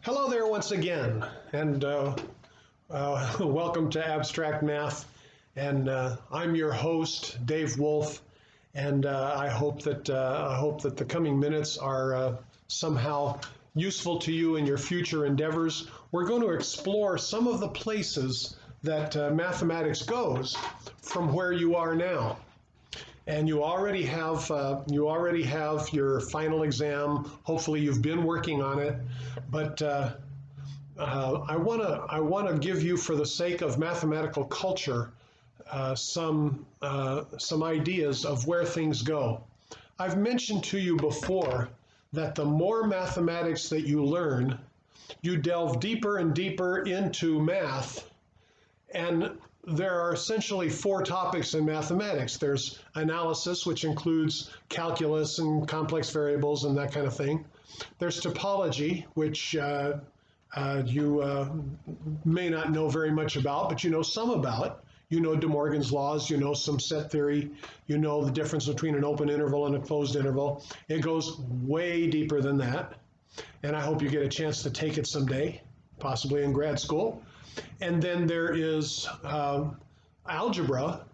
Hello there once again, and welcome to Abstract Math. And I'm your host, Dave Wolf, and I hope that the coming minutes are somehow useful to you in your future endeavors. We're going to explore some of the places that mathematics goes from where you are now. And you already have your final exam. Hopefully, you've been working on it. But I want to give you, for the sake of mathematical culture, some ideas of where things go. I've mentioned to you before that the more mathematics that you learn, you delve deeper and deeper into math, and there are essentially four topics in mathematics. There's analysis, which includes calculus and complex variables and that kind of thing. There's topology, which you may not know very much about, but you know some about. You know De Morgan's laws, you know some set theory, you know the difference between an open interval and a closed interval. It goes way deeper than that, and I hope you get a chance to take it someday, possibly in grad school. And then there is algebra,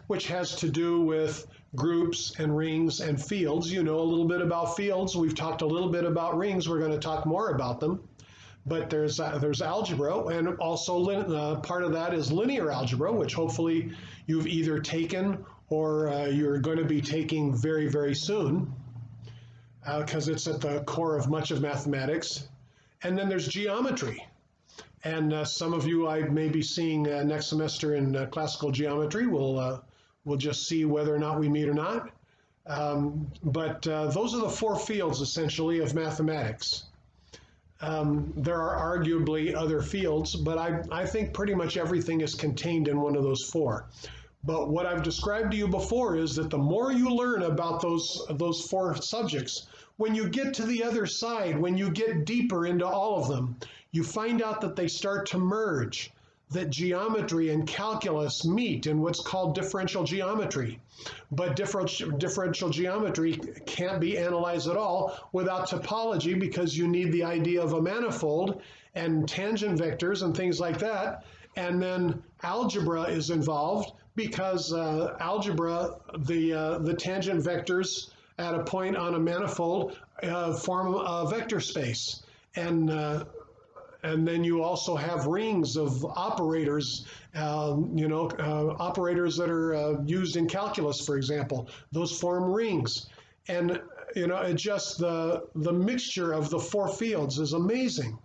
which has to do with groups and rings and fields. You know a little bit about fields. We've talked a little bit about rings. We're going to talk more about them. But there's algebra, and also part of that is linear algebra, which hopefully you've either taken or you're going to be taking very, very soon, because it's at the core of much of mathematics. And then there's geometry. And some of you I may be seeing next semester in classical geometry. We'll just see whether or not we meet or not. But those are the four fields, essentially, of mathematics. There are arguably other fields, but I think pretty much everything is contained in one of those four. But what I've described to you before is that the more you learn about those four subjects, when you get to the other side, when you get deeper into all of them, you find out that they start to merge, that geometry and calculus meet in what's called differential geometry. But differential geometry can't be analyzed at all without topology, because you need the idea of a manifold and tangent vectors and things like that. And then algebra is involved, because algebra, the tangent vectors at a point on a manifold form a vector space. And then you also have rings of operators, operators that are used in calculus, for example. Those form rings. And, just the mixture of the four fields is amazing.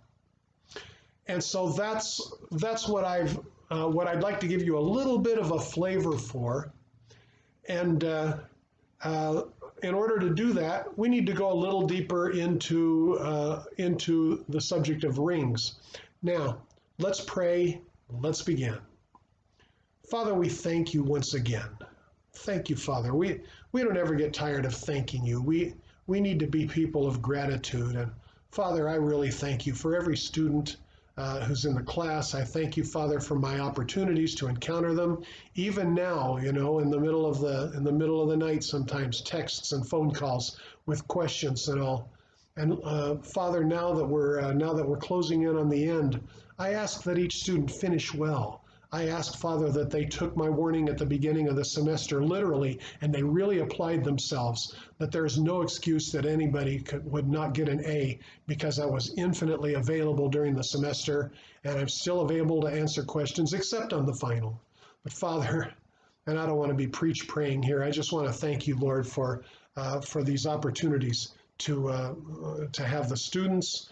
And so that's what I'd like to give you a little bit of a flavor for. And in order to do that, we need to go a little deeper into the subject of rings. Now, let's pray. Let's begin. Father, we thank you once again. Thank you, Father. We don't ever get tired of thanking you. We need to be people of gratitude. And Father, I really thank you for every student who's in the class. I thank you, Father, for my opportunities to encounter them. Even now, in the middle of the night, sometimes texts and phone calls with questions and all. And Father, now that we're closing in on the end, I ask that each student finish well. I ask, Father, that they took my warning at the beginning of the semester literally, and they really applied themselves, that there's no excuse that anybody would not get an A, because I was infinitely available during the semester, and I'm still available to answer questions, except on the final. But Father, and I don't want to be praying here, I just want to thank you, Lord, for these opportunities to have the students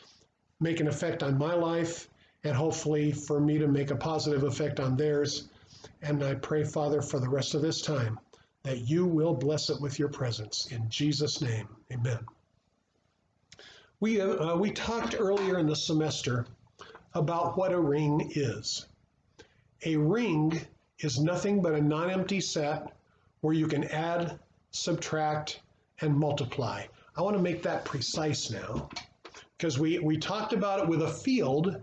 make an effect on my life, and hopefully for me to make a positive effect on theirs. And I pray, Father, for the rest of this time, that you will bless it with your presence. In Jesus' name, amen. We talked earlier in the semester about what a ring is. A ring is nothing but a non-empty set where you can add, subtract, and multiply. I want to make that precise now, because we talked about it with a field.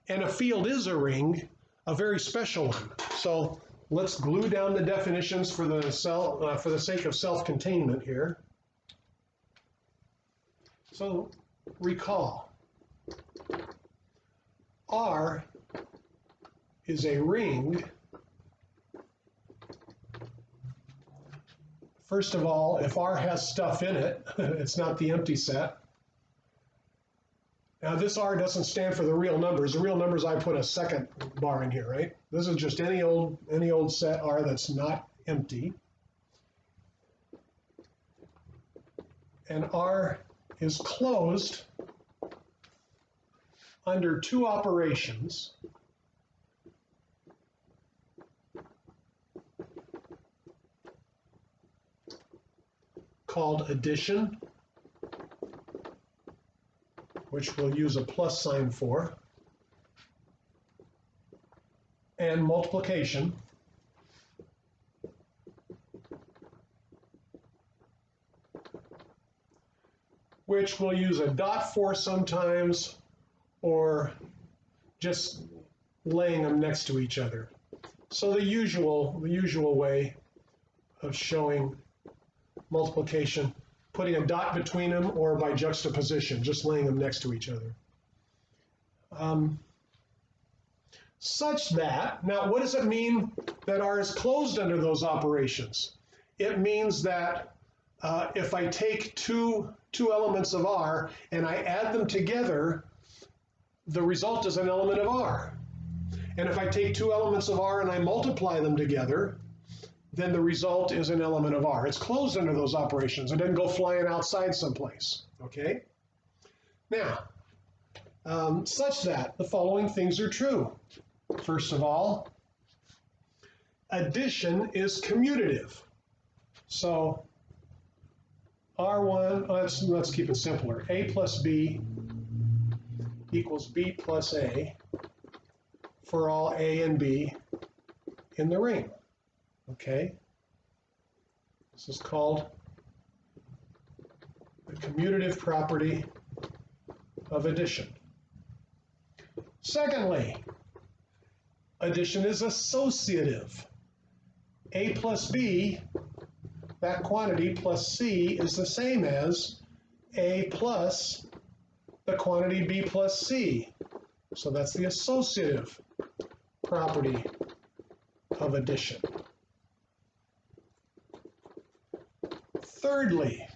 And a field is a ring, a very special one. So let's glue down the definitions for the sake of self-containment here. So recall, R is a ring, first of all, if R has stuff in it, it's not the empty set. Now this R doesn't stand for the real numbers. The real numbers, I put a second bar in here, right? This is just any old set R that's not empty. And R is closed under two operations. Called addition, which we'll use a plus sign for, and multiplication, which we'll use a dot for sometimes, or just laying them next to each other. So the usual way of showing multiplication, putting a dot between them, or by juxtaposition, just laying them next to each other. Such that, now what does it mean that R is closed under those operations? It means that if I take two elements of R and I add them together, the result is an element of R. And if I take two elements of R and I multiply them together, then the result is an element of R. It's closed under those operations. It doesn't go flying outside someplace, okay? Now, such that the following things are true. First of all, addition is commutative. So R1, let's keep it simpler. A plus B equals B plus A for all A and B in the ring. Okay, this is called the commutative property of addition. Secondly, addition is associative. A plus B, that quantity plus C, is the same as A plus the quantity B plus C. So that's the associative property of addition. Thirdly,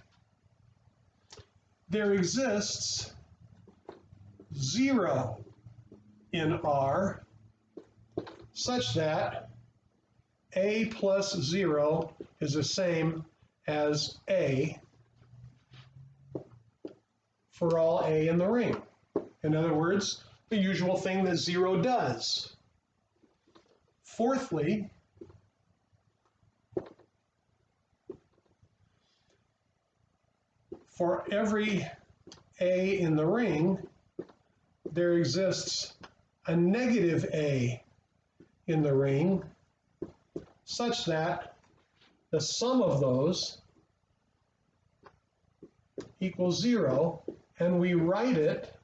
there exists 0 in R such that A plus 0 is the same as A for all A in the ring. In other words, the usual thing that 0 does. Fourthly, for every A in the ring, there exists a negative A in the ring, such that the sum of those equals 0, and we write it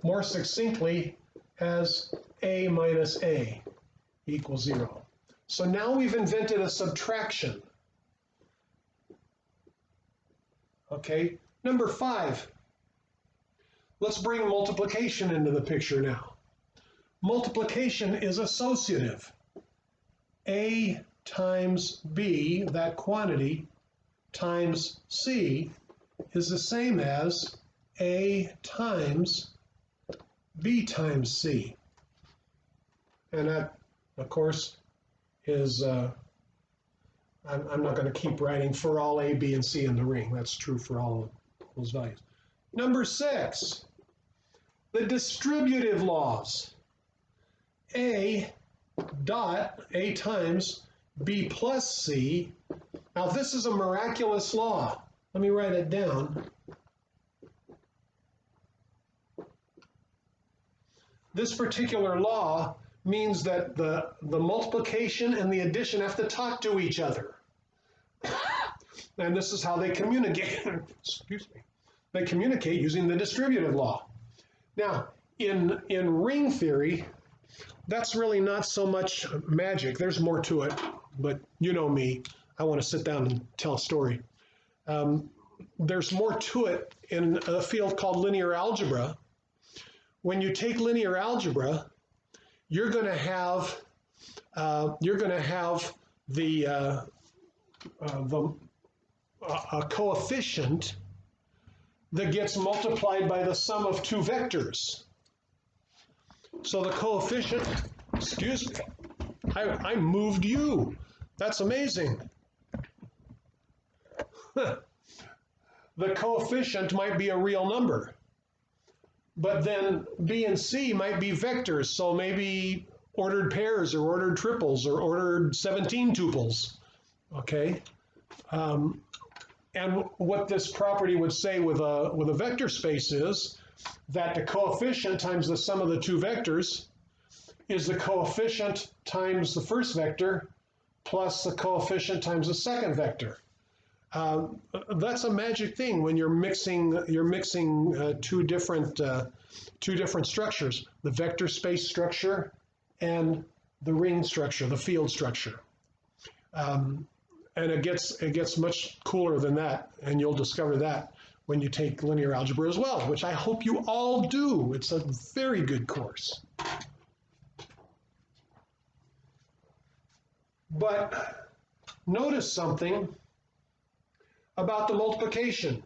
more succinctly as A minus A equals 0. So now we've invented a subtraction. Okay, number 5. Let's bring multiplication into the picture now. Multiplication is associative. A times B, that quantity, times C is the same as A times B times C. And that, of course, is I'm not going to keep writing for all A, B, and C in the ring. That's true for all those values. Number 6, the distributive laws. A dot, A times B plus C. Now this is a miraculous law. Let me write it down. This particular law means that the multiplication and the addition have to talk to each other. And this is how they communicate. Excuse me. They communicate using the distributive law. Now, in ring theory, that's really not so much magic. There's more to it, but you know me. I want to sit down and tell a story. There's more to it in a field called linear algebra, when you take linear algebra, you're going to have the a coefficient that gets multiplied by the sum of two vectors. So the coefficient, excuse me, I moved you. That's amazing. The coefficient might be a real number, but then B and C might be vectors, so maybe ordered pairs or ordered triples or ordered 17 tuples, okay? And what this property would say with a vector space is that the coefficient times the sum of the two vectors is the coefficient times the first vector plus the coefficient times the second vector. That's a magic thing when you're mixing two different structures: the vector space structure and the ring structure, the field structure. And it gets much cooler than that, and you'll discover that when you take linear algebra as well, which I hope you all do. It's a very good course. But notice something about the multiplication.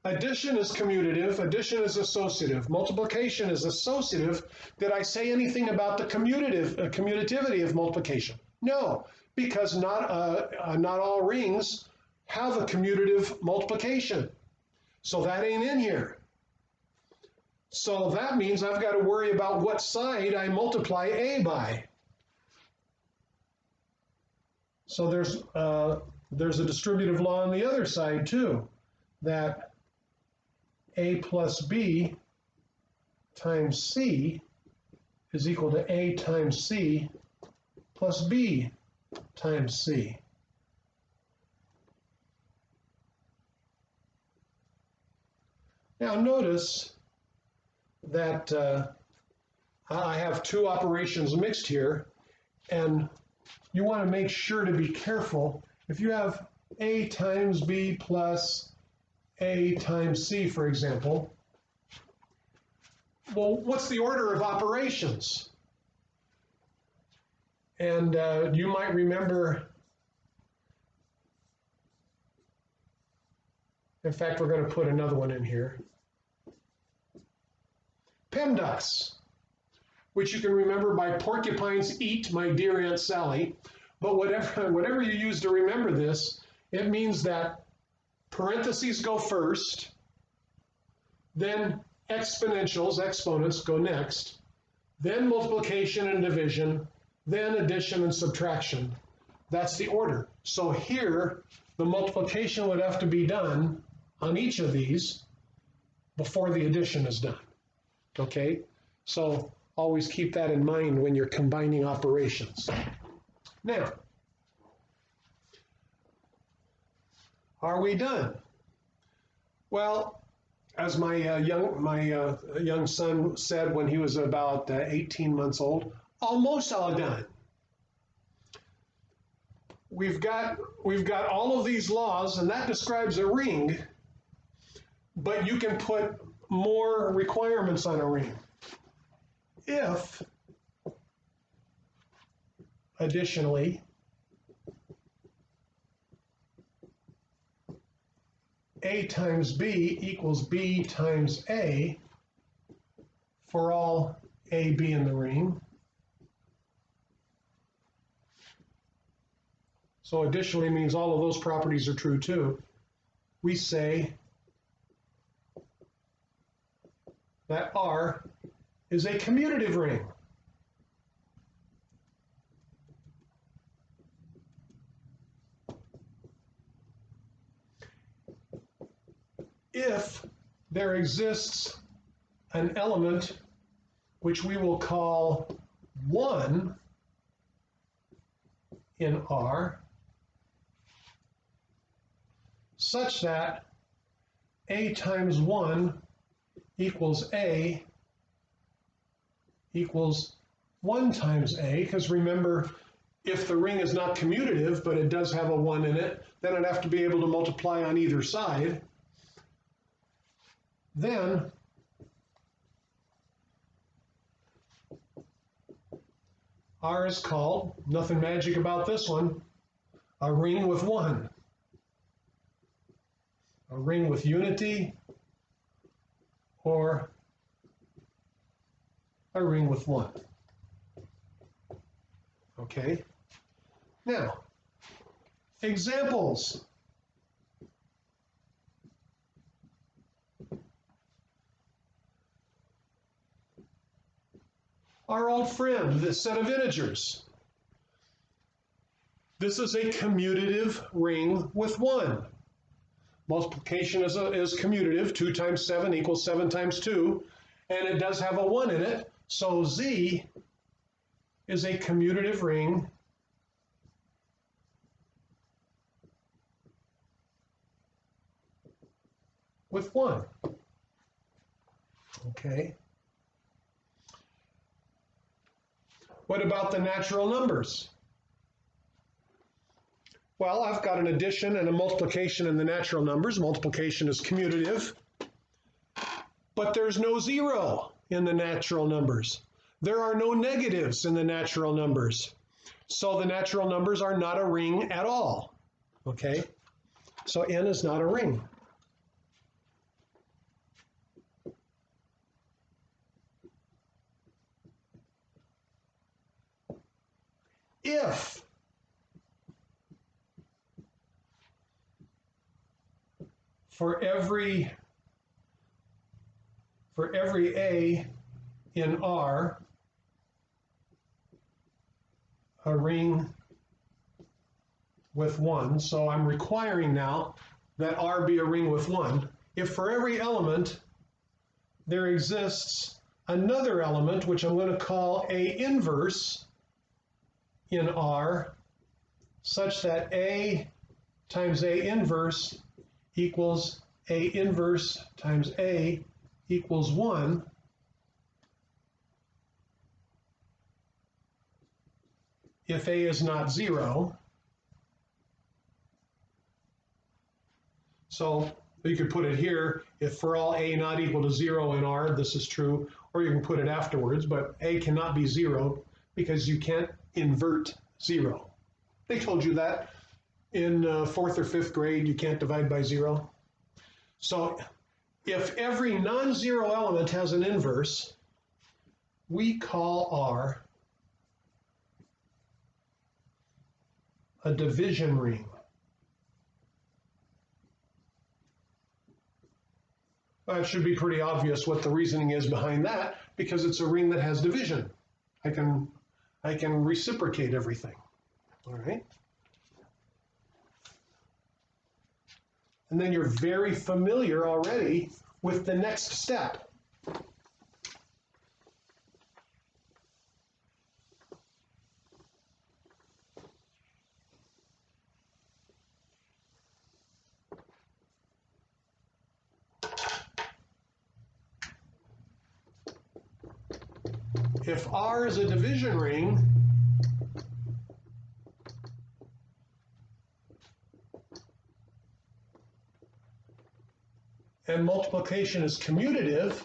Addition is commutative, addition is associative, multiplication is associative. Did I say anything about the commutativity of multiplication? No, because not all rings have a commutative multiplication. So that ain't in here. So that means I've got to worry about what side I multiply A by. So there's a distributive law on the other side too, that A plus B times C is equal to A times C plus B times C. Now notice that I have two operations mixed here, and you want to make sure to be careful. If you have A times B plus A times C, for example, well, what's the order of operations? And you might remember, in fact, we're going to put another one in here. PEMDAS, which you can remember by porcupines eat my dear Aunt Sally. But whatever you use to remember this, it means that parentheses go first, then exponentials, exponents, go next, then multiplication and division, then addition and subtraction. That's the order. So here, the multiplication would have to be done on each of these before the addition is done. Okay? So always keep that in mind when you're combining operations. Now, are we done? Well, as my young son said when he was about 18 months old, almost all done. We've got all of these laws, and that describes a ring, but you can put more requirements on a ring. If, additionally, A times B equals B times A for all A, B in the ring. So additionally means all of those properties are true too. We say that R is a commutative ring. If there exists an element which we will call 1 in R, such that A times 1 equals A equals 1 times A, because remember, if the ring is not commutative, but it does have a 1 in it, then I'd have to be able to multiply on either side. Then R is called, nothing magic about this one, a ring with one. A ring with unity or a ring with one. Okay? Now, examples. Our old friend, this set of integers. This is a commutative ring with one. Multiplication is commutative. 2 times 7 equals 7 times 2. And it does have a 1 in it. So Z is a commutative ring with 1. Okay. What about the natural numbers? Well, I've got an addition and a multiplication in the natural numbers. Multiplication is commutative. But there's no 0 in the natural numbers. There are no negatives in the natural numbers. So the natural numbers are not a ring at all. Okay? So n is not a ring. If for every A in R, a ring with 1, so I'm requiring now that R be a ring with 1. If for every element there exists another element, which I'm going to call A inverse in R, such that A times A inverse equals A inverse times A equals 1, if A is not 0. So you could put it here, if for all A not equal to 0 in R, this is true, or you can put it afterwards, but A cannot be 0 because you can't invert 0. They told you that in 4th or 5th grade, you can't divide by 0. So if every non-zero element has an inverse, we call R a division ring. It should be pretty obvious what the reasoning is behind that, because it's a ring that has division. I can reciprocate everything. All right? And then you're very familiar already with the next step. If R is a division ring, and multiplication is commutative,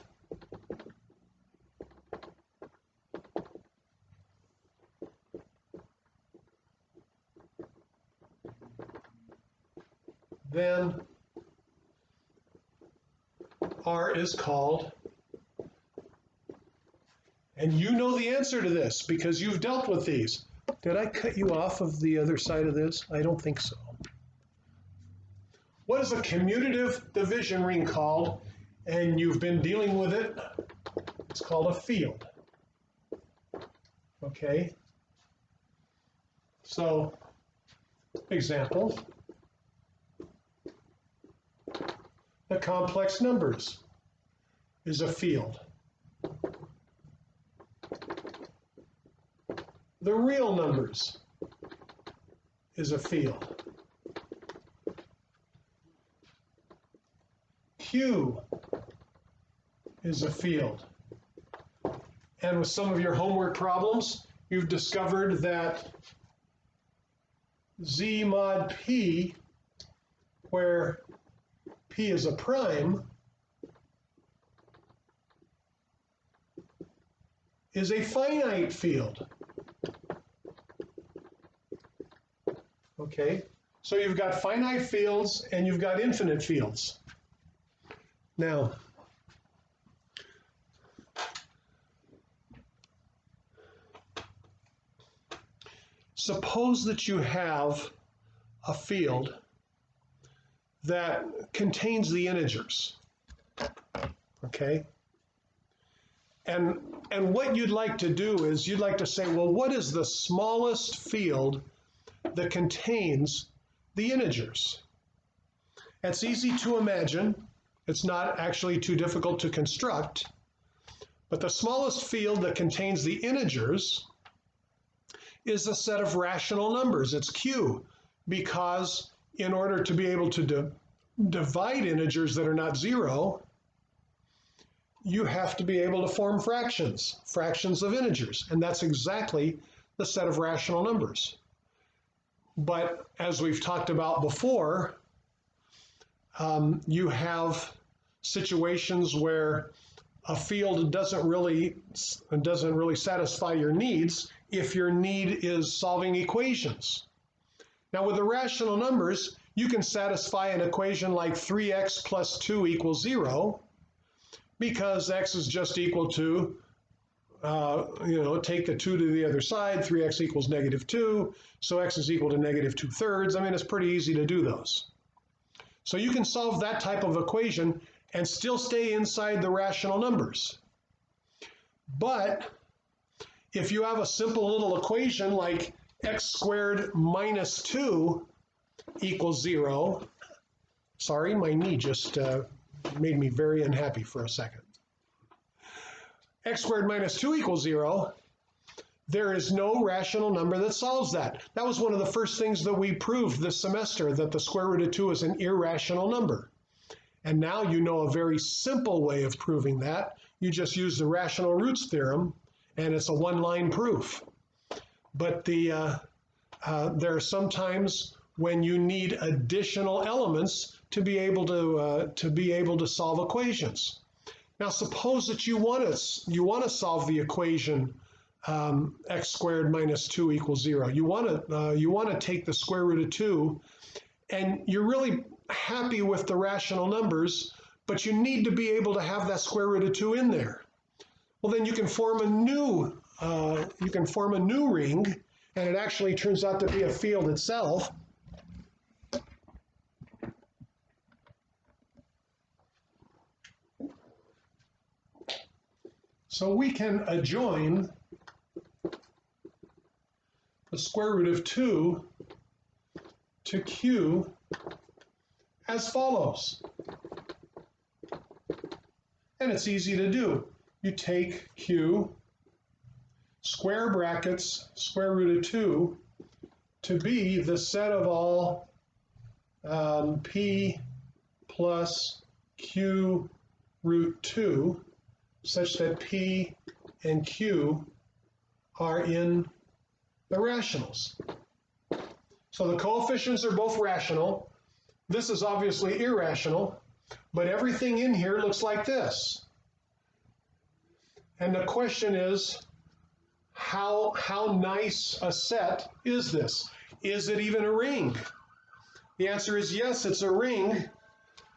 then R is called, and you know the answer to this because you've dealt with these. Did I cut you off of the other side of this? I don't think so. What is a commutative division ring called? And you've been dealing with it. It's called a field. Okay? So, example. The complex numbers is a field. The real numbers is a field. Q is a field. And with some of your homework problems, you've discovered that Z mod P, where P is a prime, is a finite field. Okay, so you've got finite fields and you've got infinite fields. Now, suppose that you have a field that contains the integers, okay? And what you'd like to do is you'd like to say, well, what is the smallest field that contains the integers? It's easy to imagine. It's not actually too difficult to construct. But the smallest field that contains the integers is a set of rational numbers. It's Q, because in order to be able to divide integers that are not zero, you have to be able to form fractions of integers. And that's exactly the set of rational numbers. But as we've talked about before, you have situations where a field doesn't really satisfy your needs if your need is solving equations. Now with the rational numbers, you can satisfy an equation like 3x plus 2 equals 0, because x is just equal to, take the 2 to the other side, 3x equals negative 2, so x is equal to negative 2/3. I mean, it's pretty easy to do those. So you can solve that type of equation and still stay inside the rational numbers. But if you have a simple little equation like x squared minus 2 equals 0, sorry, my knee just made me very unhappy for a second. X squared minus 2 equals 0, there is no rational number that solves that. That was one of the first things that we proved this semester, that the square root of 2 is an irrational number. And now you know a very simple way of proving that. You just use the rational roots theorem, and it's a one-line proof. But there are some times when you need additional elements to be able to solve equations. Now, suppose that you want to solve the equation x squared minus 2 equals 0. You want to take the square root of 2, and you're really happy with the rational numbers, but you need to be able to have that square root of 2 in there. Well, then you can form a new ring, and it actually turns out to be a field itself. So we can adjoin the square root of 2 to Q as follows. And it's easy to do. You take Q, square brackets, square root of 2, to be the set of all P plus Q root 2, such that P and Q are in the rationals. So the coefficients are both rational. This is obviously irrational, but everything in here looks like this. And the question is, how nice a set is this? Is it even a ring? The answer is yes, it's a ring.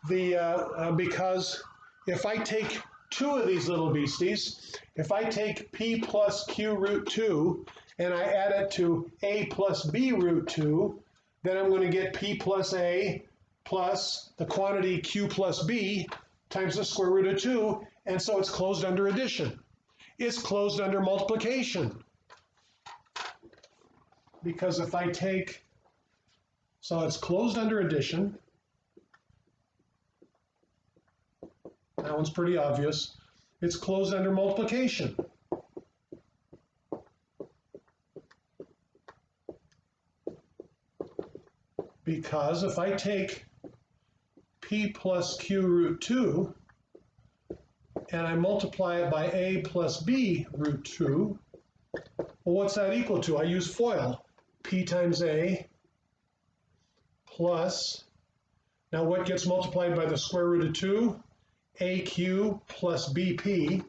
Because if I take two of these little beasties, if I take P plus Q root 2 and I add it to A plus B root 2, then I'm going to get P plus A plus the quantity Q plus B times the square root of 2, and so it's closed under addition. It's closed under multiplication. Because if I take, so it's closed under addition. That one's pretty obvious. It's closed under multiplication. Because if I take P plus Q root 2 and I multiply it by A plus B root 2, well, what's that equal to? I use FOIL. P times A plus, now what gets multiplied by the square root of 2? AQ plus BP.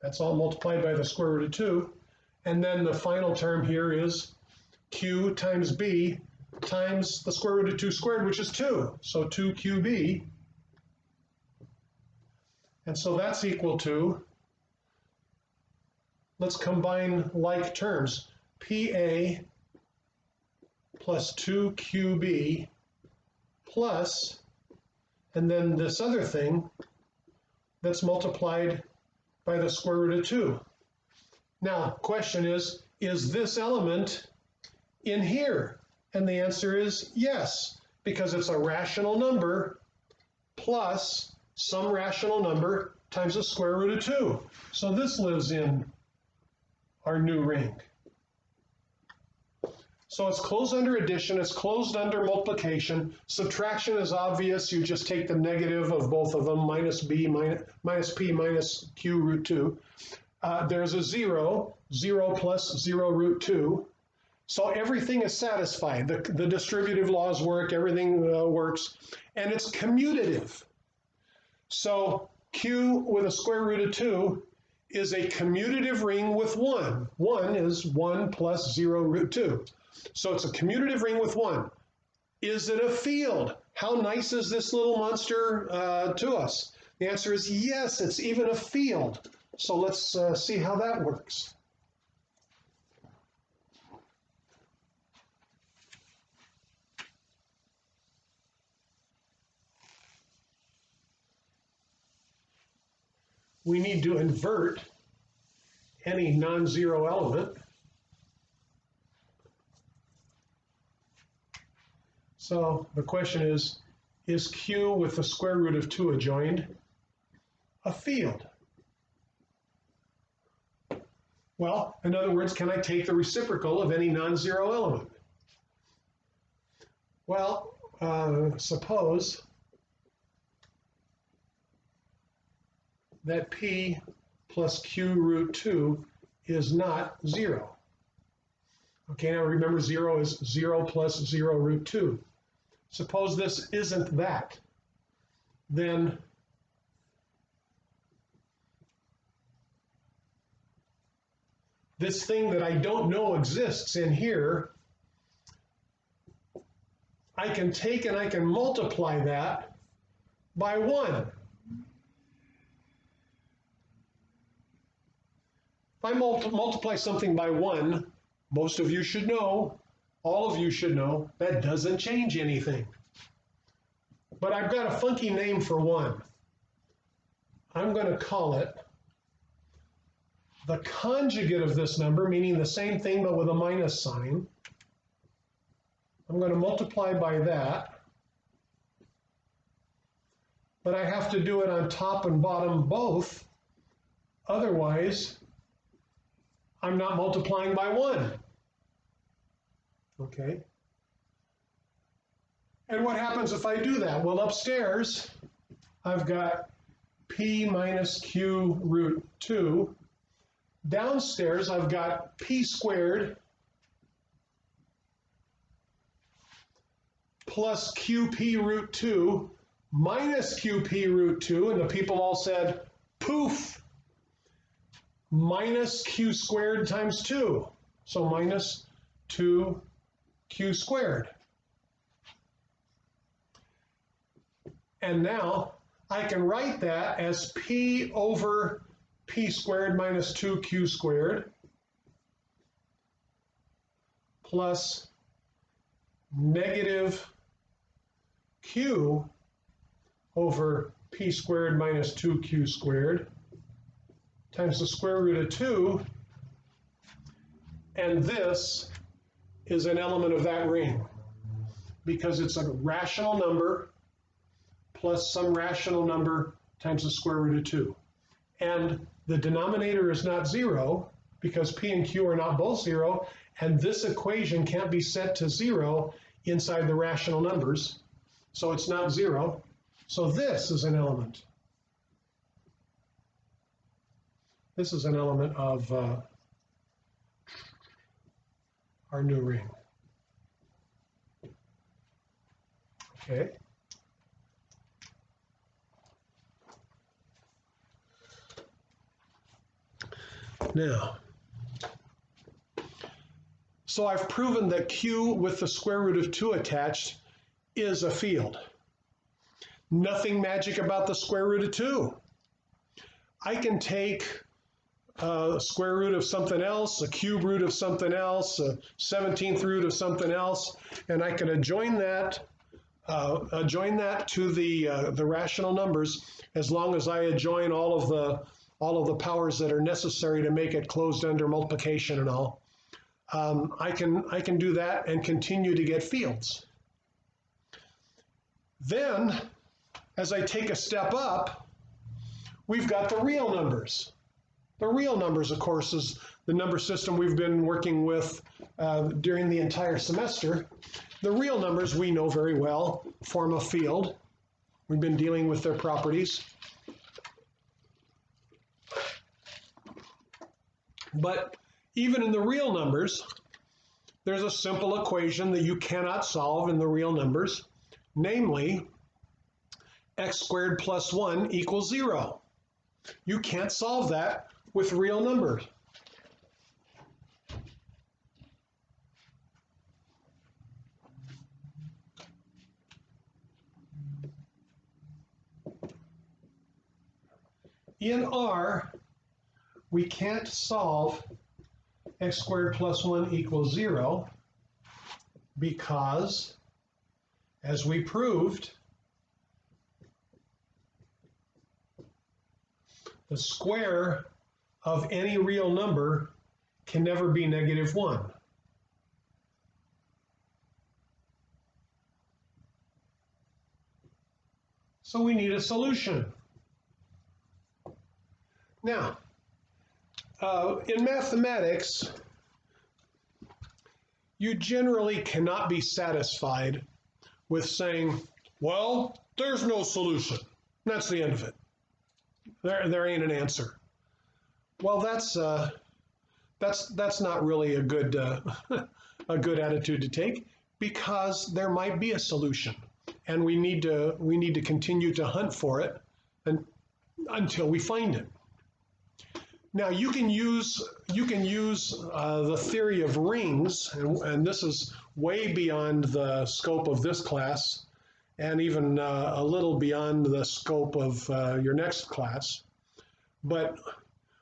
That's all multiplied by the square root of 2. And then the final term here is q times b times the square root of 2 squared, which is 2. So 2qb. And so that's equal to, let's combine like terms, PA plus 2QB plus, and then this other thing that's multiplied by the square root of 2. Now, question is this element in here? And the answer is yes, because it's a rational number plus some rational number times the square root of 2. So this lives in our new ring. So it's closed under addition, it's closed under multiplication. Subtraction is obvious, you just take the negative of both of them, minus p minus q root 2. There's a 0, 0 plus 0 root 2. So everything is satisfied. The distributive laws work, everything works, and it's commutative. So q with a square root of 2 is a commutative ring with 1. 1 is 1 plus 0 root 2. So it's a commutative ring with 1. Is it a field? How nice is this little monster to us? The answer is yes, it's even a field. So let's see how that works. We need to invert any non-zero element. So the question is q with the square root of 2 adjoined a field? Well, in other words, can I take the reciprocal of any non-zero element? Well, suppose that p plus q root 2 is not 0. Okay, now remember 0 is 0 plus 0 root 2. Suppose this isn't that. Then this thing that I don't know exists in here, I can take and I can multiply that by 1. If I multiply something by 1, most of you should know, all of you should know, that doesn't change anything. But I've got a funky name for 1. I'm going to call it the conjugate of this number, meaning the same thing but with a minus sign. I'm going to multiply by that. But I have to do it on top and bottom both. Otherwise, I'm not multiplying by 1. Okay. And what happens if I do that? Well, upstairs, I've got p minus q root 2. Downstairs, I've got p squared plus qp root 2 minus qp root 2. And the people all said, poof, minus q squared times 2. So minus 2q squared. And now I can write that as p over p squared minus 2q squared plus negative q over p squared minus 2q squared times the square root of 2, and this is an element of that ring because it's a rational number plus some rational number times the square root of 2. And the denominator is not 0 because p and q are not both 0, and this equation can't be set to 0 inside the rational numbers, so it's not 0. So this is an element. This is an element of our new ring. Okay. Now, So I've proven that Q with the square root of 2 attached is a field. Nothing magic about the square root of 2. I can take a square root of something else, a cube root of something else, a 17th root of something else, and I can adjoin that to the rational numbers as long as I adjoin all of the powers that are necessary to make it closed under multiplication and all. I can do that and continue to get fields. Then, as I take a step up, we've got the real numbers. The real numbers, of course, is the number system we've been working with during the entire semester. The real numbers we know very well form a field. We've been dealing with their properties. But even in the real numbers, there's a simple equation that you cannot solve in the real numbers, namely, x squared plus 1 equals 0. You can't solve that with real numbers. In R, we can't solve x squared plus 1 equals 0 because, as we proved, the square of any real number can never be negative 1. So we need a solution. Now, in mathematics, you generally cannot be satisfied with saying, well, there's no solution. That's the end of it. There ain't an answer. Well, that's not really a good a good attitude to take, because there might be a solution, and we need to continue to hunt for it until we find it. Now you can use the theory of rings, and this is way beyond the scope of this class, and even a little beyond the scope of your next class. But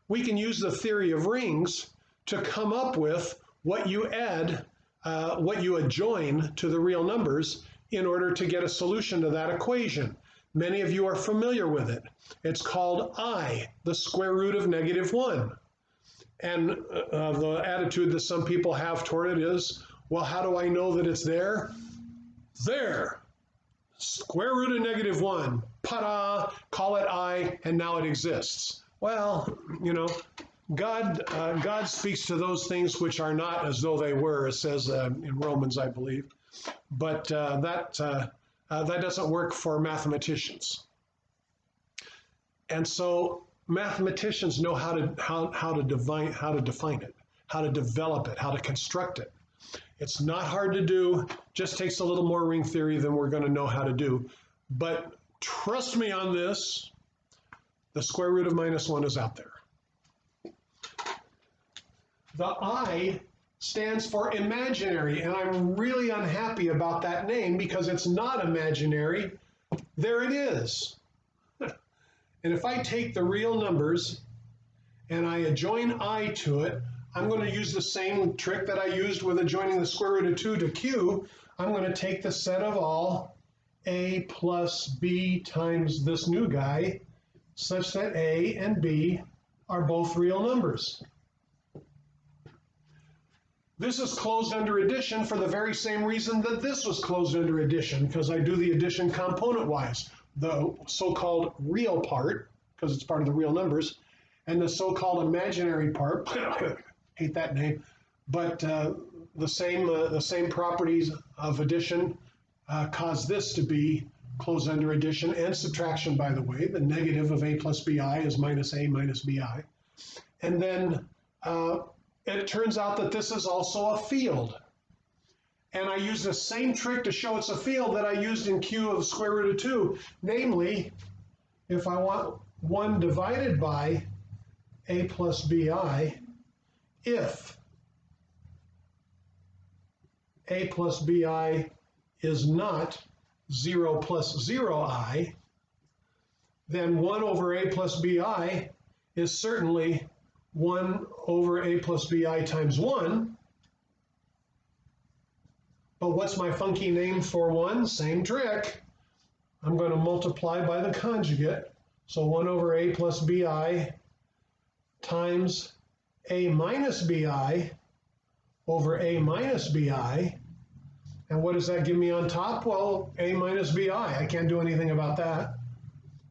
we can use the theory of rings to come up with what you add, what you adjoin to the real numbers in order to get a solution to that equation. Many of you are familiar with it. It's called I, the square root of negative 1. And the attitude that some people have toward it is, well, how do I know that it's there? There. Square root of negative 1. Ta-da! Call it I, and now it exists. Well, you know, God speaks to those things which are not as though they were, it says in Romans, I believe. But that doesn't work for mathematicians. And so mathematicians know how to define it, how to develop it, how to construct it. It's not hard to do, just takes a little more ring theory than we're going to know how to do. But trust me on this, the square root of minus 1 is out there. The I stands for imaginary, and I'm really unhappy about that name because it's not imaginary. There it is. And if I take the real numbers and I adjoin I to it, I'm going to use the same trick that I used with adjoining the square root of 2 to Q. I'm going to take the set of all A plus B times this new guy, such that A and B are both real numbers. This is closed under addition for the very same reason that this was closed under addition, because I do the addition component-wise. The so-called real part, because it's part of the real numbers, and the so-called imaginary part, hate that name, but the same properties of addition cause this to be closed under addition and subtraction, by the way. The negative of A plus BI is minus A minus BI. And then it turns out that this is also a field. And I use the same trick to show it's a field that I used in Q of the square root of 2. Namely, if I want 1 divided by A plus BI, if a plus bi is not 0 plus 0I, then 1 over a plus bi is certainly 1 over a plus bi times 1. But what's my funky name for 1? Same trick. I'm going to multiply by the conjugate. So 1 over a plus bi times a minus bi over a minus bi. And what does that give me on top? Well, a minus bi. I can't do anything about that.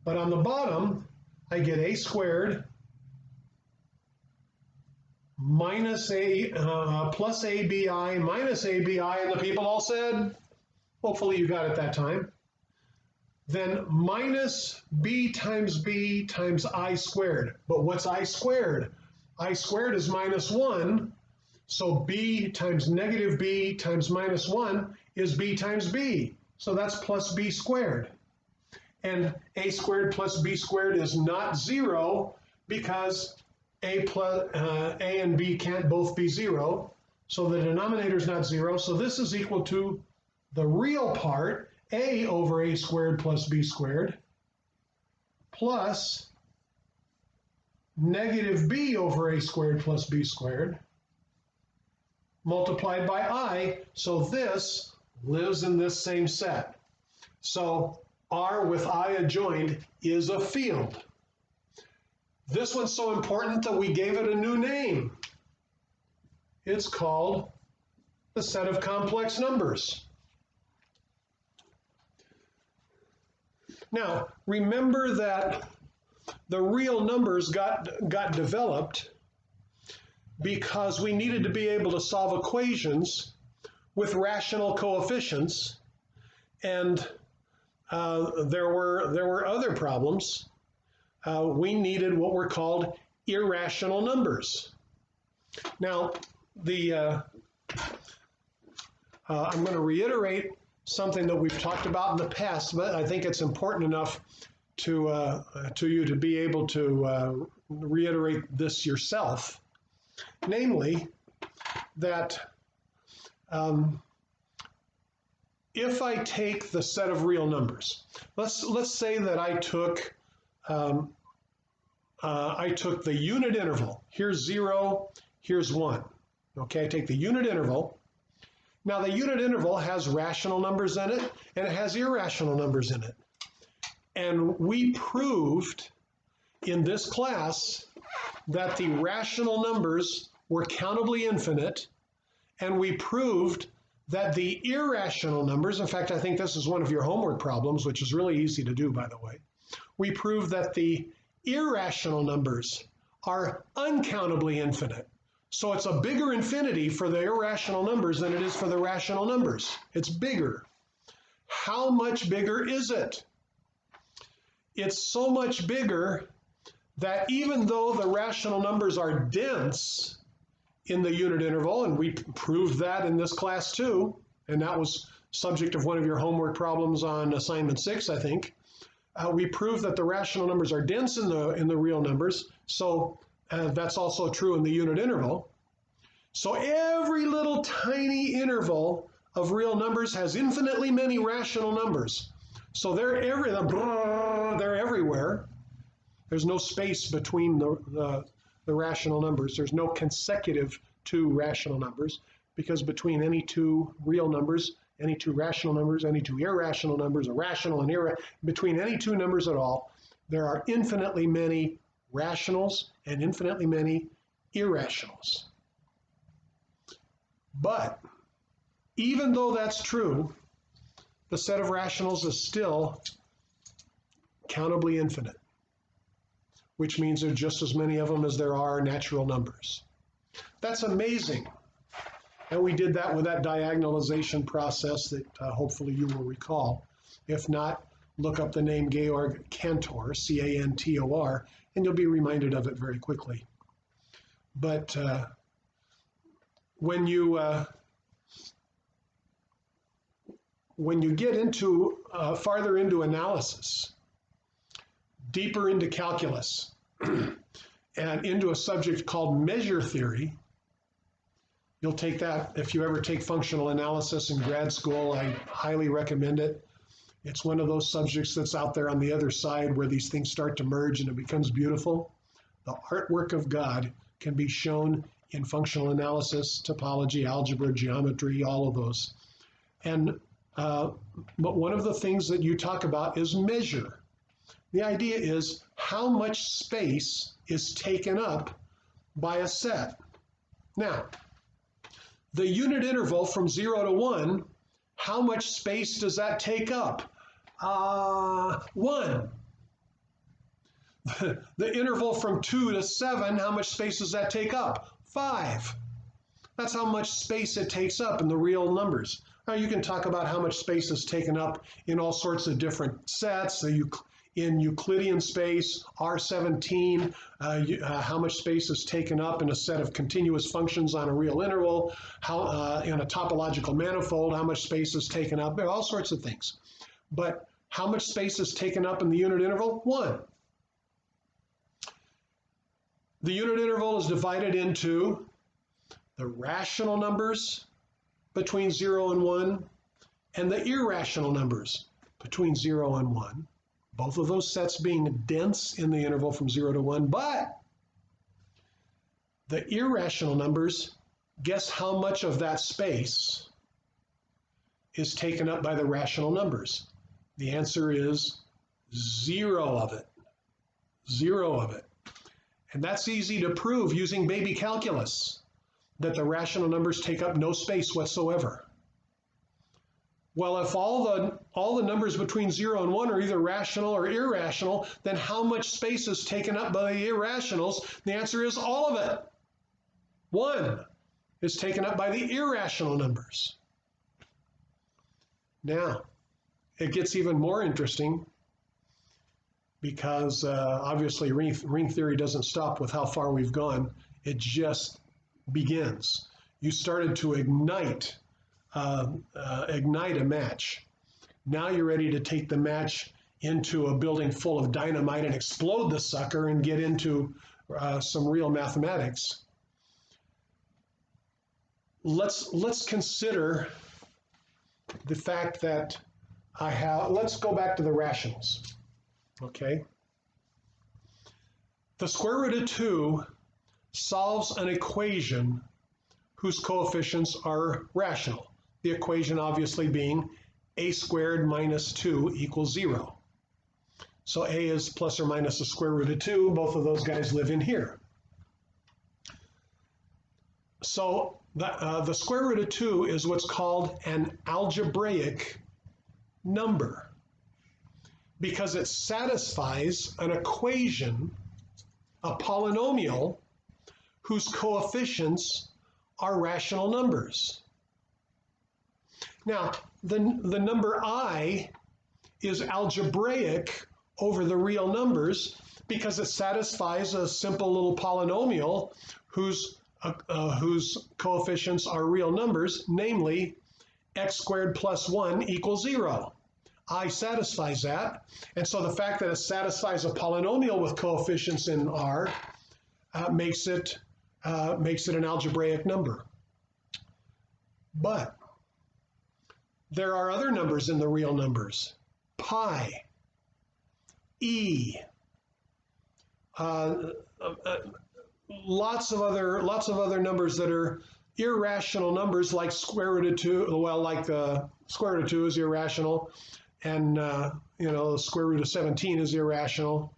But on the bottom, I get a squared minus a plus abi minus abi, and the people all said, hopefully you got it that time, then minus b times I squared. But what's I squared? I squared is minus 1, so b times negative b times minus 1 is b times b. So that's plus b squared. And a squared plus b squared is not 0 because a and b can't both be 0. So the denominator is not 0. So this is equal to the real part, a over a squared plus b squared, plus negative b over a squared plus b squared, multiplied by I. So this lives in this same set. So R with I adjoined is a field. This one's so important that we gave it a new name. It's called the set of complex numbers. Now, remember that the real numbers got developed because we needed to be able to solve equations with rational coefficients, and there were other problems. We needed what were called irrational numbers. Now, I'm going to reiterate something that we've talked about in the past, but I think it's important enough to you to be able to reiterate this yourself. Namely, that if I take the set of real numbers, let's say that I took the unit interval. Here's 0, here's 1. Okay, I take the unit interval. Now the unit interval has rational numbers in it, and it has irrational numbers in it. And we proved in this class that the rational numbers were countably infinite, and we proved that the irrational numbers, in fact, I think this is one of your homework problems, which is really easy to do, by the way. We proved that the irrational numbers are uncountably infinite. So it's a bigger infinity for the irrational numbers than it is for the rational numbers. It's bigger. How much bigger is it? It's so much bigger that even though the rational numbers are dense in the unit interval, and we proved that in this class too, and that was subject of one of your homework problems on assignment 6, I think, we proved that the rational numbers are dense in the real numbers, so that's also true in the unit interval. So every little tiny interval of real numbers has infinitely many rational numbers. So they're everywhere. There's no space between the rational numbers. There's no consecutive two rational numbers, because between any two real numbers, any two rational numbers, any two irrational numbers, a rational and irrational, between any two numbers at all, there are infinitely many rationals and infinitely many irrationals. But even though that's true, the set of rationals is still countably infinite, which means there are just as many of them as there are natural numbers. That's amazing. And we did that with that diagonalization process that hopefully you will recall. If not, look up the name Georg Cantor, C-A-N-T-O-R, and you'll be reminded of it very quickly. But when you get into farther into analysis, deeper into calculus, and into a subject called measure theory, You'll take that if you ever take functional analysis in grad school. I highly recommend it. It's one of those subjects that's out there on the other side where these things start to merge and it becomes beautiful. The artwork of God can be shown in functional analysis, topology, algebra, geometry, all of those. And but one of the things that you talk about is measure. The idea is how much space is taken up by a set. Now, the unit interval from 0 to 1, how much space does that take up? 1. The interval from 2 to 7, how much space does that take up? 5. That's how much space it takes up in the real numbers. Now, you can talk about how much space is taken up in all sorts of different sets. In Euclidean space, R17, how much space is taken up in a set of continuous functions on a real interval, how in a topological manifold, how much space is taken up, all sorts of things. But how much space is taken up in the unit interval? 1. The unit interval is divided into the rational numbers between 0 and 1 and the irrational numbers between 0 and 1. Both of those sets being dense in the interval from 0 to 1, but the irrational numbers, guess how much of that space is taken up by the rational numbers? The answer is 0 of it. 0 of it. And that's easy to prove using baby calculus, that the rational numbers take up no space whatsoever. Well, if all the numbers between 0 and 1 are either rational or irrational, then how much space is taken up by the irrationals? The answer is all of it. 1 is taken up by the irrational numbers. Now, it gets even more interesting because obviously ring theory doesn't stop with how far we've gone. It just begins. You started to ignite a match. Now you're ready to take the match into a building full of dynamite and explode the sucker and get into some real mathematics. Let's consider the fact that let's go back to the rationals, okay? The square root of 2 solves an equation whose coefficients are rational. The equation obviously being a squared minus 2 equals 0. So a is plus or minus the square root of 2. Both of those guys live in here. So the square root of 2 is what's called an algebraic number because it satisfies an equation, a polynomial, whose coefficients are rational numbers. Now, the number I is algebraic over the real numbers because it satisfies a simple little polynomial whose coefficients are real numbers, namely x squared plus 1 equals 0. I satisfies that, and so the fact that it satisfies a polynomial with coefficients in R makes it an algebraic number. But there are other numbers in the real numbers. Pi, e, lots of other numbers that are irrational numbers, like square root of 2. Well, like the square root of 2 is irrational, and the square root of 17 is irrational.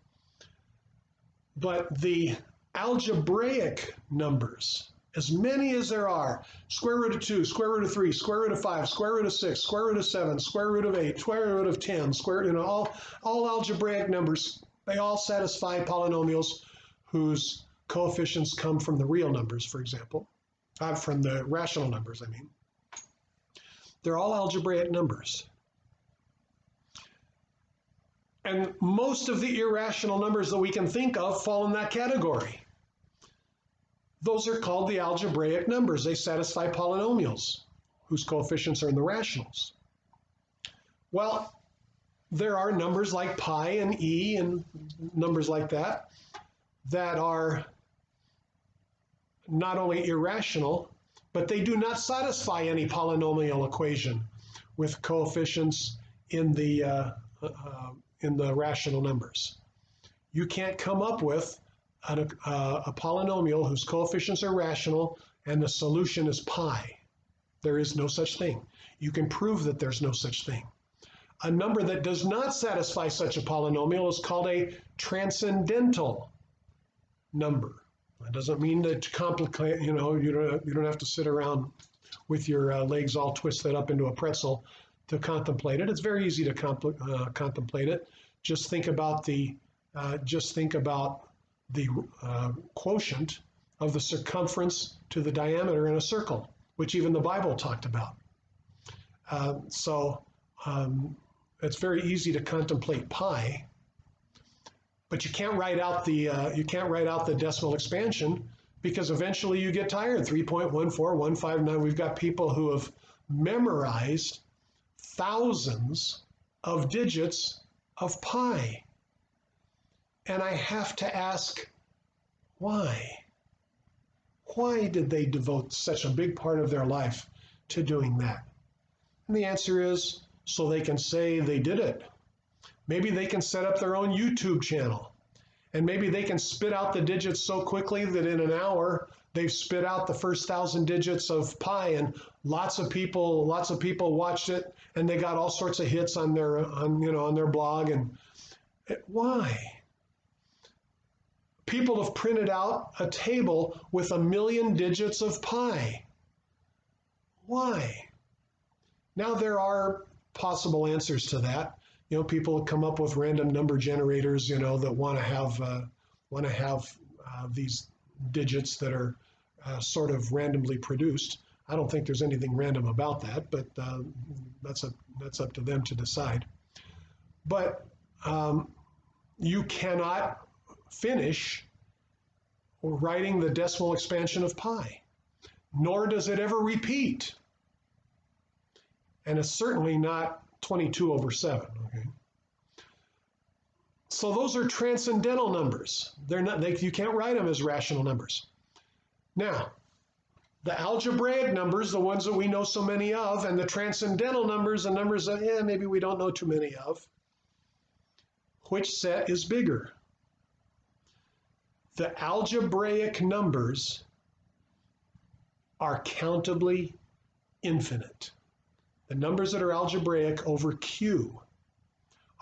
But the algebraic numbers, as many as there are, square root of 2, square root of 3, square root of 5, square root of 6, square root of 7, square root of 8, square root of 10, all algebraic numbers, they all satisfy polynomials whose coefficients come from the real numbers, for example, from the rational numbers, I mean. They're all algebraic numbers. And most of the irrational numbers that we can think of fall in that category. Those are called the algebraic numbers. They satisfy polynomials whose coefficients are in the rationals. Well, there are numbers like pi and e and numbers like that that are not only irrational, but they do not satisfy any polynomial equation with coefficients in the rational numbers. You can't come up with a polynomial whose coefficients are rational and the solution is pi. There is no such thing. You can prove that there's no such thing. A number that does not satisfy such a polynomial is called a transcendental number. That doesn't mean that to complicate, you don't have to sit around with your legs all twisted up into a pretzel to contemplate it. It's very easy to contemplate it. Just think about the quotient of the circumference to the diameter in a circle, which even the Bible talked about. It's very easy to contemplate pi, but you can't write out the decimal expansion because eventually you get tired. 3.14159. We've got people who have memorized thousands of digits of pi, and I have to ask, why? Why did they devote such a big part of their life to doing that? And the answer is so they can say they did it. Maybe they can set up their own YouTube channel, and maybe they can spit out the digits so quickly that in an hour they've spit out the first 1,000 digits of pi, and lots of people watched it, and they got all sorts of hits on their blog. And why? People have printed out a table with 1,000,000 digits of pi. Why? Now there are possible answers to that. People come up with random number generators, that want to have these digits that are sort of randomly produced. I don't think there's anything random about that, but that's up to them to decide. But you cannot finish writing the decimal expansion of pi, nor does it ever repeat. And it's certainly not 22 over 7. Okay? So those are transcendental numbers. You can't write them as rational numbers. Now, the algebraic numbers, the ones that we know so many of, and the transcendental numbers, the numbers that maybe we don't know too many of, which set is bigger? The algebraic numbers are countably infinite. The numbers that are algebraic over Q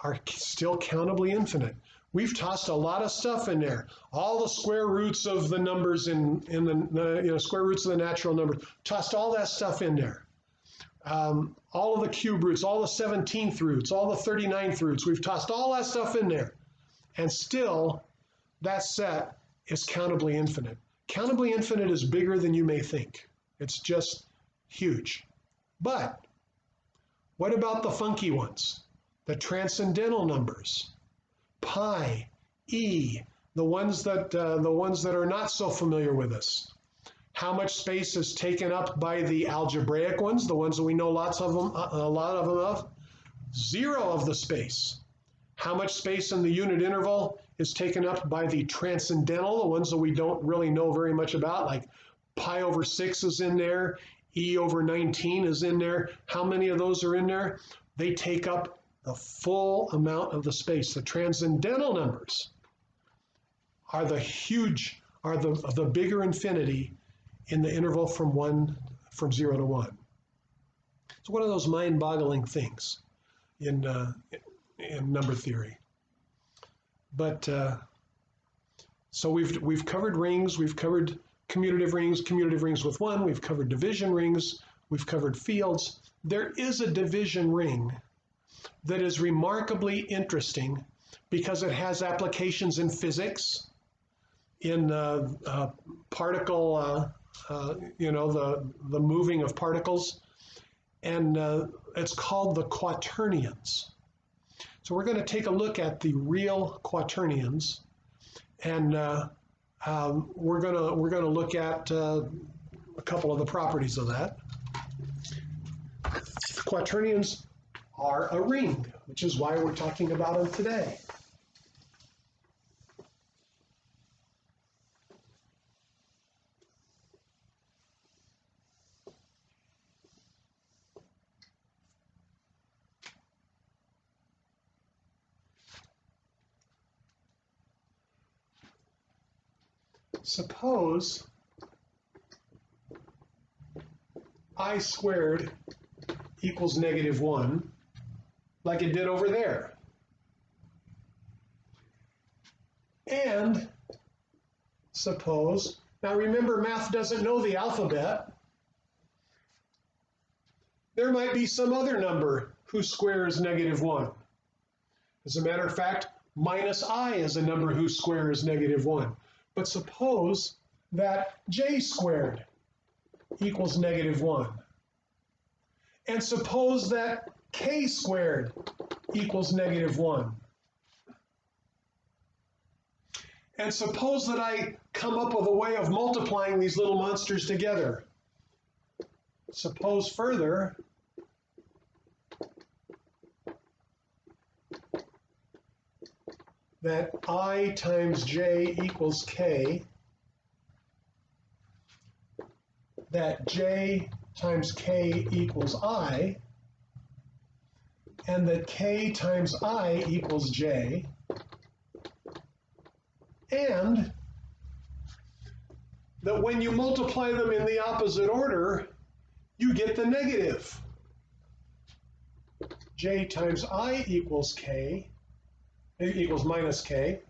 are still countably infinite. We've tossed a lot of stuff in there. All the square roots of the numbers in the square roots of the natural numbers. Tossed all that stuff in there. All of the cube roots, all the 17th roots, all the 39th roots. We've tossed all that stuff in there. And still, that set is countably infinite. Countably infinite is bigger than you may think. It's just huge. But what about the funky ones? The transcendental numbers, pi, e, the ones that are not so familiar with us. How much space is taken up by the algebraic ones, the ones that we know a lot of them of? 0 of the space. How much space in the unit interval is taken up by the transcendental, the ones that we don't really know very much about, like pi over 6 is in there, e over 19 is in there. How many of those are in there? They take up the full amount of the space. The transcendental numbers are the bigger infinity in the interval from 0 to 1. It's one of those mind-boggling things in number theory. But so we've covered rings, we've covered commutative rings with 1, we've covered division rings, we've covered fields. There is a division ring that is remarkably interesting because it has applications in physics, in particle, the moving of particles, and it's called the quaternions. So we're going to take a look at the real quaternions, and we're going to look at a couple of the properties of that. Quaternions are a ring, which is why we're talking about them today. suppose I squared equals -1, like it did over there. And suppose, now remember, math doesn't know the alphabet. There might be some other number whose square is -1. As a matter of fact, -I is a number whose square is -1. But suppose that j squared equals -1. And suppose that k squared equals -1. And suppose that I come up with a way of multiplying these little monsters together. Suppose further that I times j equals k, that j times k equals I, and that k times I equals j, and that when you multiply them in the opposite order, you get the negative. J times I equals k, equals -k.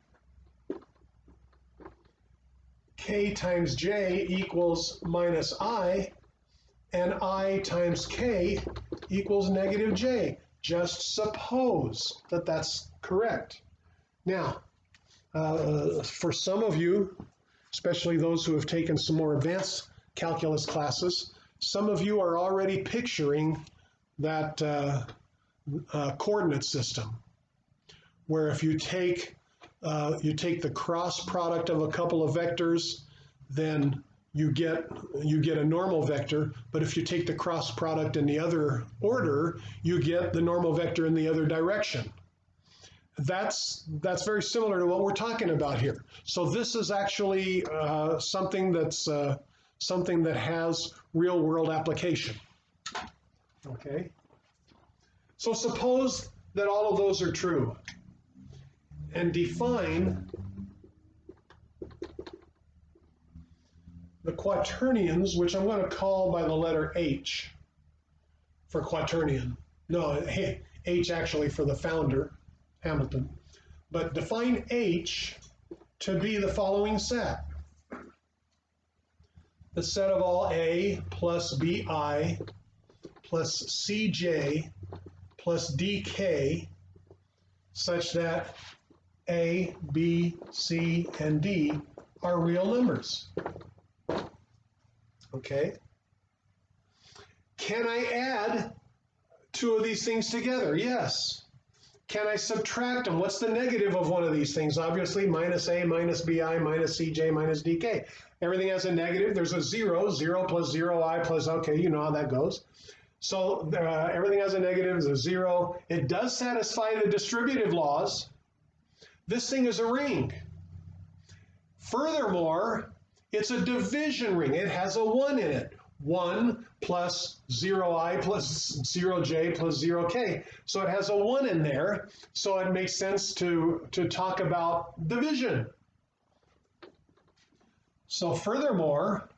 K times j equals -I, and I times k equals -j. Just suppose that that's correct. Now, for some of you, especially those who have taken some more advanced calculus classes, some of you are already picturing that coordinate system, where if you take the cross product of a couple of vectors, then you get a normal vector. But if you take the cross product in the other order, you get the normal vector in the other direction. That's very similar to what we're talking about here. So this is actually something that has real world application. Okay. So suppose that all of those are true, and define the quaternions, which I'm going to call by the letter H for quaternion. No, H actually for the founder, Hamilton. But define H to be the following set. The set of all A plus BI plus CJ plus DK, such that A, B, C, and D are real numbers. Okay? Can I add two of these things together? Yes. Can I subtract them? What's the negative of one of these things? Obviously, -A, -BI, -CJ, -DK. Everything has a negative. There's a 0. 0 plus 0i plus, okay, you know how that goes. So everything has a negative. There's a 0. It does satisfy the distributive laws. This thing is a ring. Furthermore, it's a division ring. It has a 1 in it. 1 plus 0i plus 0j plus 0k. So it has a 1 in there. So it makes sense to talk about division. So furthermore,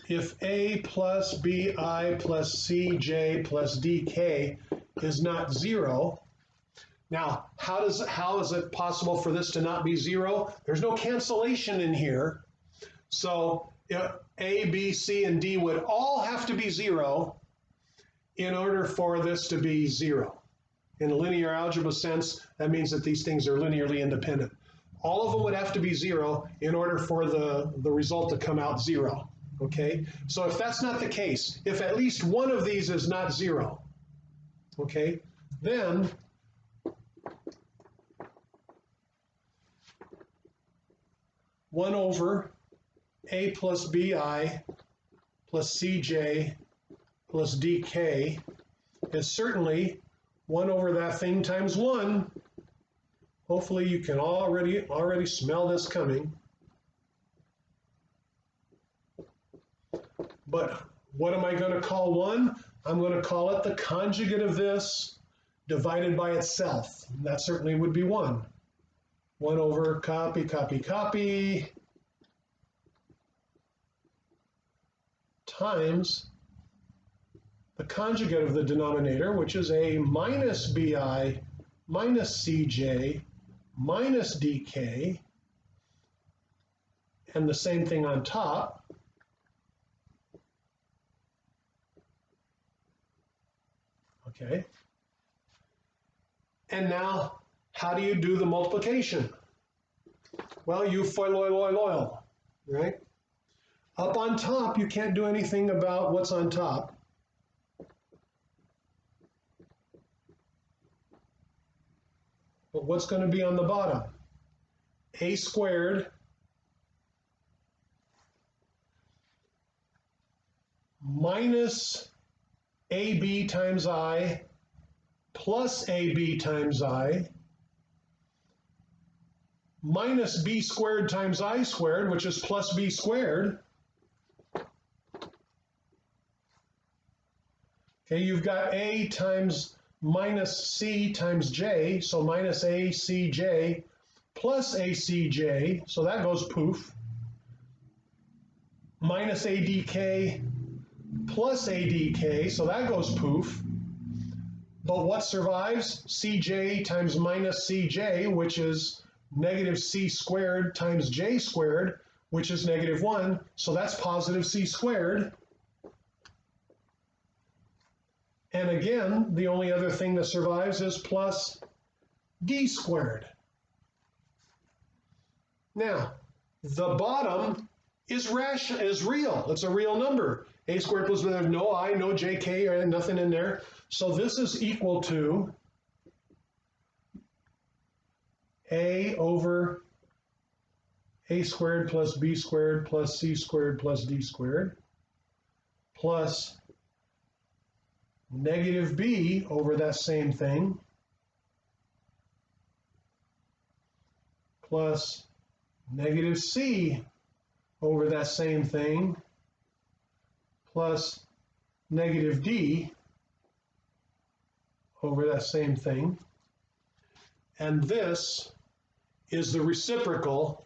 if A plus BI plus CJ plus DK is not 0, now, how is it possible for this to not be 0? There's no cancellation in here. So A, B, C, and D would all have to be 0 in order for this to be 0. In a linear algebra sense, that means that these things are linearly independent. All of them would have to be 0 in order for the result to come out 0. Okay? So if that's not the case, if at least one of these is not 0, okay, then one over A plus BI plus CJ plus DK is certainly 1 over that thing times 1. Hopefully you can already smell this coming. But what am I going to call 1? I'm going to call it the conjugate of this divided by itself. That certainly would be 1. 1 over copy, copy, copy, times the conjugate of the denominator, which is a minus bi minus cj minus dk, and the same thing on top. Okay. And now, how do you do the multiplication? Well, you FOIL, right? Up on top, you can't do anything about what's on top. But what's going to be on the bottom? A squared minus AB times I plus AB times I minus B squared times I squared, which is plus B squared. Okay, you've got A times minus C times J, so minus ACJ plus ACJ, so that goes poof. Minus ADK plus ADK, so that goes poof. But what survives? CJ times minus CJ, which is negative C squared times J squared, which is negative 1, so that's positive C squared. And again, the only other thing that survives is plus D squared. Now, the bottom is real. It's a real number. A squared plus no I, no JK, or nothing in there. So this is equal to A over A squared plus B squared plus C squared plus D squared plus negative B over that same thing plus negative C over that same thing plus negative D over that same thing. And this is the reciprocal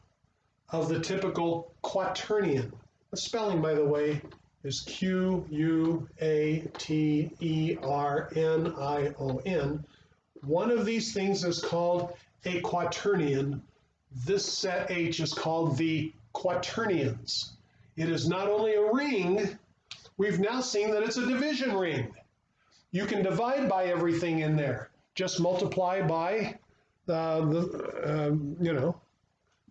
of the typical quaternion. The spelling, by the way, is Quaternion. One of these things is called a quaternion. This set H is called the quaternions. It is not only a ring, we've now seen that it's a division ring. You can divide by everything in there. Just multiply by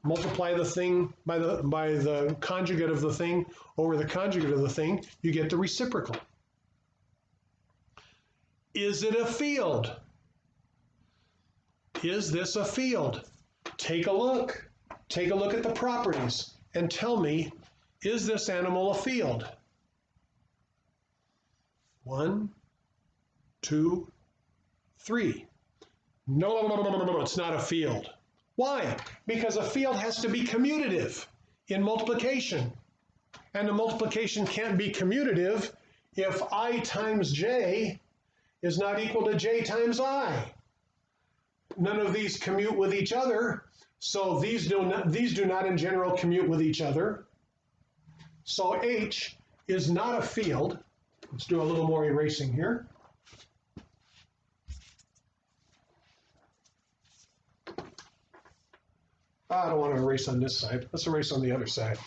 multiply the thing by the conjugate of the thing over the conjugate of the thing, you get the reciprocal. Is it a field? Is this a field? Take a look. Take a look at the properties and tell me, is this animal a field? 1, 2, 3. No, it's not a field. Why? Because a field has to be commutative in multiplication. And the multiplication can't be commutative if I times j is not equal to j times I. None of these commute with each other, so these do not in general commute with each other. So H is not a field. Let's do a little more erasing here. I don't want to erase on this side. Let's erase on the other side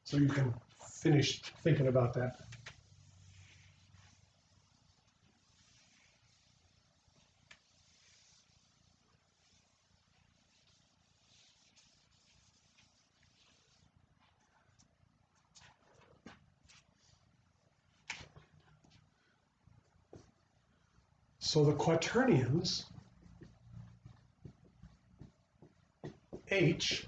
so you can finish thinking about that. So the quaternions H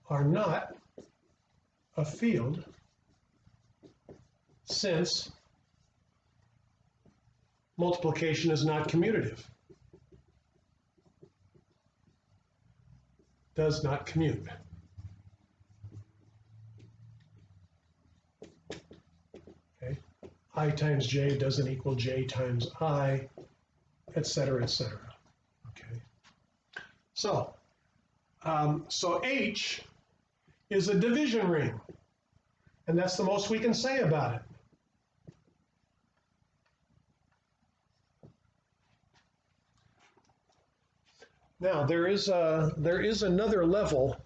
are not a field since multiplication is not commutative. Does not commute. Okay. I times j doesn't equal j times I, et cetera, et cetera. Okay. So H is a division ring, and that's the most we can say about it. Now, there is another level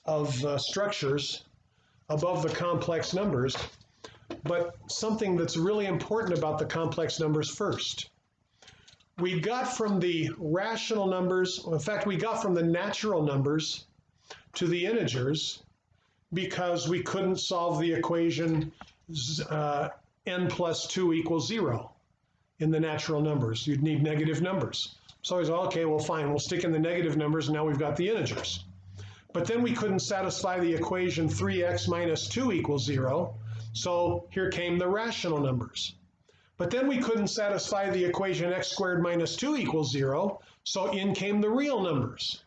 of structures above the complex numbers, but something that's really important about the complex numbers first. We got from the rational numbers, in fact, we got from the natural numbers to the integers because we couldn't solve the equation n plus 2 equals 0 in the natural numbers. You'd need negative numbers. So I was, okay, well, fine, we'll stick in the negative numbers, and now we've got the integers. But then we couldn't satisfy the equation 3x minus 2 equals 0, so here came the rational numbers. But then we couldn't satisfy the equation x squared minus 2 equals 0, so in came the real numbers.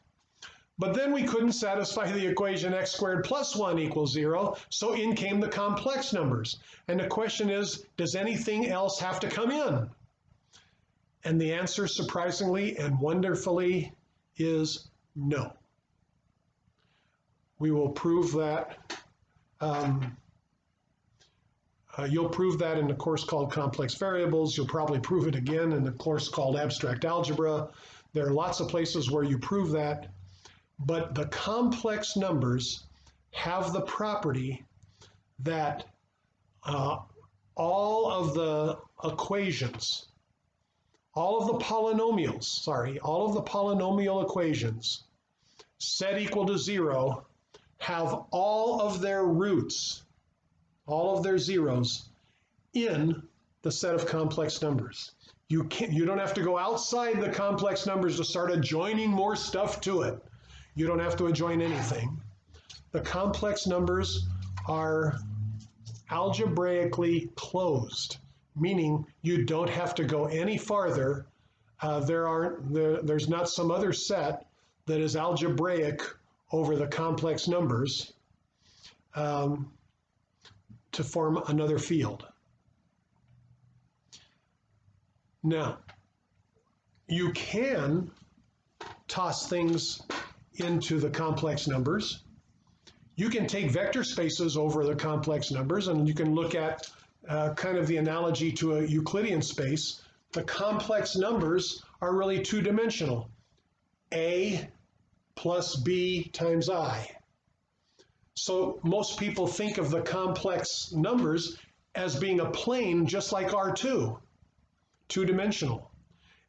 But then we couldn't satisfy the equation x squared plus 1 equals 0, so in came the complex numbers. And the question is, does anything else have to come in? And the answer, surprisingly and wonderfully, is no. We will prove that. You'll prove that in the course called Complex Variables. You'll probably prove it again in the course called Abstract Algebra. There are lots of places where you prove that. But the complex numbers have the property that all of the equations, all of the polynomial equations set equal to 0 have all of their roots, all of their zeros, in the set of complex numbers. You don't have to go outside the complex numbers to start adjoining more stuff to it. You don't have to adjoin anything. The complex numbers are algebraically closed, meaning you don't have to go any farther. There's not some other set that is algebraic over the complex numbers to form another field. Now, you can toss things into the complex numbers. You can take vector spaces over the complex numbers, and you can look at kind of the analogy to a Euclidean space. The complex numbers are really two-dimensional. A plus B times I. So most people think of the complex numbers as being a plane just like R2, two-dimensional.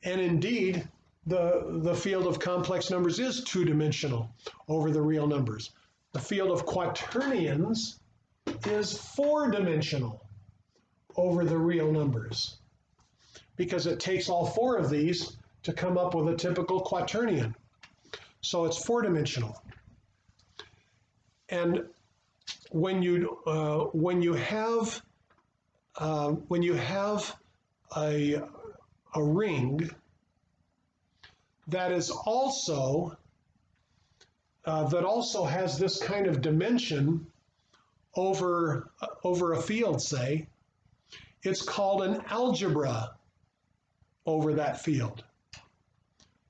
And indeed, the field of complex numbers is two-dimensional over the real numbers. The field of quaternions is four-dimensional over the real numbers, because it takes all four of these to come up with a typical quaternion. So it's four-dimensional. And when you have a ring that is also that also has this kind of dimension over a field, say, it's called an algebra over that field.